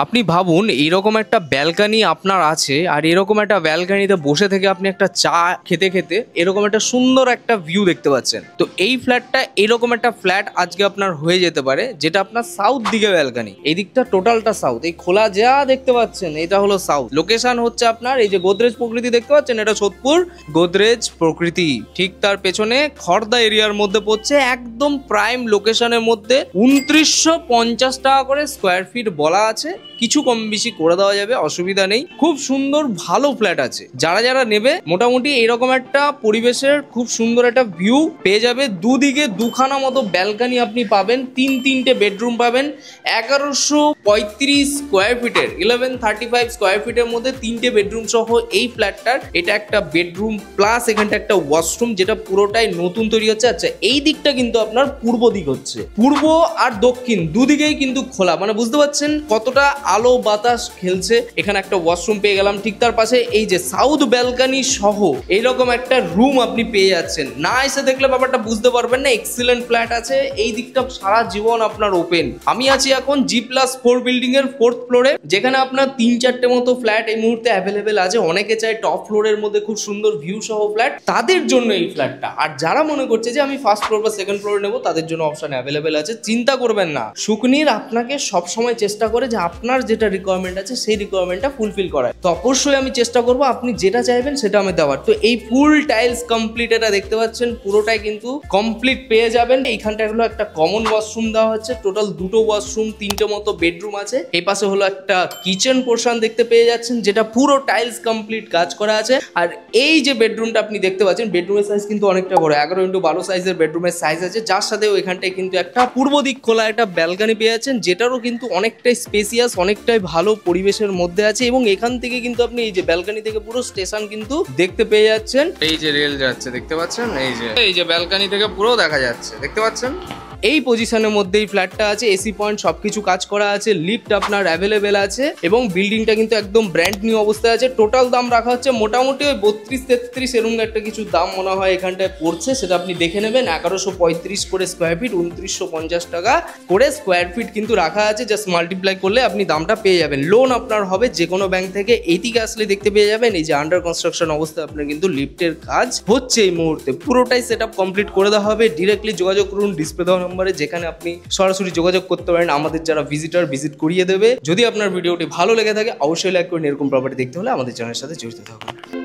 আপনি ভাবুন এইরকম একটা ব্যালকানি আপনার আছে, আর এরকম একটা ব্যালকানিতে বসে থেকে আপনি একটা চা খেতে খেতে এরকম একটা সুন্দর একটা ভিউ দেখতে পাচ্ছেন। তো এই ফ্ল্যাটটা এরকম একটা ফ্ল্যাট আজকে আপনার হয়ে যেতে পারে, যেটা আপনার সাউথ দিকে ব্যালকানি। এই দিকটা টোটালটা সাউথ, এই খোলা যা দেখতে পাচ্ছেন এটা হলো সাউথ। লোকেশন হচ্ছে আপনার এই যে গোদরেজ প্রকৃতি দেখতে পাচ্ছেন, এটা সোদপুর গোদরেজ প্রকৃতি, ঠিক তার পেছনে খড়দা এরিয়ার মধ্যে পড়ছে, একদম প্রাইম লোকেশনের মধ্যে। 2950 টাকা করে স্কোয়ার ফিট বলা আছে, কিছু কম বেশি করে দেওয়া যাবে, অসুবিধা নেই। খুব সুন্দর ভালো ফ্ল্যাট আছে, যারা যারা নেবে মোটামুটি এরকম একটা পরিবেশের খুব সুন্দর একটা ভিউ পেয়ে যাবে। দুদিকে দুখানা মতো ব্যালকানি আপনি পাবেন, তিনটে বেডরুম পাবেন। 1135 স্কোয়ার ফিটের 1135 স্কোয়ার ফিটের মধ্যে 3টে বেডরুম সহ এই ফ্ল্যাটটার। এটা একটা বেডরুম প্লাস এখানটা একটা ওয়াশরুম, যেটা পুরোটাই নতুন তৈরি হচ্ছে। আচ্ছা, এই দিকটা কিন্তু আপনার পূর্ব দিক হচ্ছে, পূর্ব আর দক্ষিণ দুদিকেই কিন্তু খোলা, মানে বুঝতে পারছেন কতটা আলো বাতাস খেলছে। এখানে একটা ওয়াশরুম পেয়ে গেলাম, ঠিক তার পাশে এই যে সাউথ ব্যালকানি সহ এইরকম একটা রুম আপনি পেয়ে যাচ্ছেন। না এসে দেখলে ব্যাপারটা বুঝতে পারবেন না। এক্সিলেন্ট ফ্ল্যাট আছে, এই দিকটা সারা জীবন আপনার ওপেন। আমি আছি এখন G+4 বিল্ডিং এর 4th ফ্লোরে, যেখানে আপনার 3-4টে মতো ফ্ল্যাট এই মুহূর্তে অ্যাভেলেবেল আছে। অনেকে চায় টপ ফ্লোরের মধ্যে খুব সুন্দর ভিউ সহ ফ্ল্যাট, তাদের জন্য এই ফ্ল্যাটটা। আর যারা মনে করছে যে আমি ফার্স্ট ফ্লোর বা সেকেন্ড ফ্লোরে নেবো, তাদের জন্য অপশন অ্যাভেলেবেল আছে। চিন্তা করবেন না, সুকনির আপনাকে সবসময় চেষ্টা করে যে আপনার যেটা রিকোয়ারমেন্ট আছে সেই রিকোয়ারমেন্টটা ফুলফিল করার। তো অবশ্যই আমি চেষ্টা করবো আপনি যেটা চাইবেন সেটা আমি দেওয়ার। তো এই ফুল টাইলস কমপ্লিট এটা দেখতে পাচ্ছেন, পুরোটাই কিন্তু কমপ্লিট পেয়ে যাবেন। এইখানটা হলো একটা কমন ওয়াশরুম দেওয়া হচ্ছে, টোটাল 2টো ওয়াশরুম, 3টে মতো বেডরুম আছে। এই পাশে হলো একটা কিচেন পোর্শন দেখতে পেয়ে যাচ্ছেন, যেটা পুরো টাইলস কমপ্লিট কাজ করা আছে। আর এই যে বেডরুমটা আপনি দেখতে পাচ্ছেন, বেডরুমের সাইজ কিন্তু অনেকটা বড়, 11x12 সাইজের বেডরুমের সাইজ আছে, যার সাথে ওইখানটায় কিন্তু একটা পূর্ব দিক খোলা একটা ব্যালকানি পেয়ে যাচ্ছেন, যেটারও কিন্তু অনেকটাই স্পেসিয়াস, অনেকটাই ভালো পরিবেশের মধ্যে আছে। এবং এখান থেকে কিন্তু আপনি এই যে ব্যালকানি থেকে পুরো স্টেশন কিন্তু দেখতে পেয়ে যাচ্ছেন। এই যে রেল যাচ্ছে দেখতে পাচ্ছেন, এই যে ব্যালকানি থেকে পুরো দেখা যাচ্ছে দেখতে পাচ্ছেন। এই পজিশনের মধ্যেই ফ্ল্যাটটা আছে, এসি পয়েন্ট সবকিছু কাজ করা আছে, লিফট আপনার অ্যাভেলেবেল আছে, এবং বিল্ডিংটা কিন্তু একদম ব্র্যান্ড নিউ অবস্থায় আছে। টোটাল দাম রাখা হচ্ছে মোটামুটি ওই 32-33 এরকম একটা কিছু দাম মনে হয় এখানটায় পড়ছে, সেটা আপনি দেখে নেবেন। 1135 করে স্কোয়ার ফিট, 2950 টাকা করে স্কোয়ার ফিট কিন্তু রাখা আছে। জাস্ট মাল্টিপ্লাই করলে আপনি দামটা পেয়ে যাবেন। লোন আপনার হবে যে কোনো ব্যাংক থেকে, এইদিকে আসলে দেখতে পেয়ে যাবেন এই যে আন্ডার কনস্ট্রাকশন অবস্থায় আপনার কিন্তু লিফটের কাজ হচ্ছে এই মুহূর্তে। পুরোটাই সেট আপ কমপ্লিট করে দেওয়া হবে। ডিরেক্টলি যোগাযোগ করুন ডিসপ্লে দেওয়া নম্বরে, যেখানে আপনি সরাসরি যোগাযোগ করতে পারেন। আমাদের যারা ভিজিট করিয়ে দেবে। যদি আপনার ভিডিওটি ভালো লেগে থাকে অবশ্যই লাইক করুন। এরকম প্রপার্টি দেখতে হলে আমাদের চ্যানেলের সাথে জড়িত থাকুন।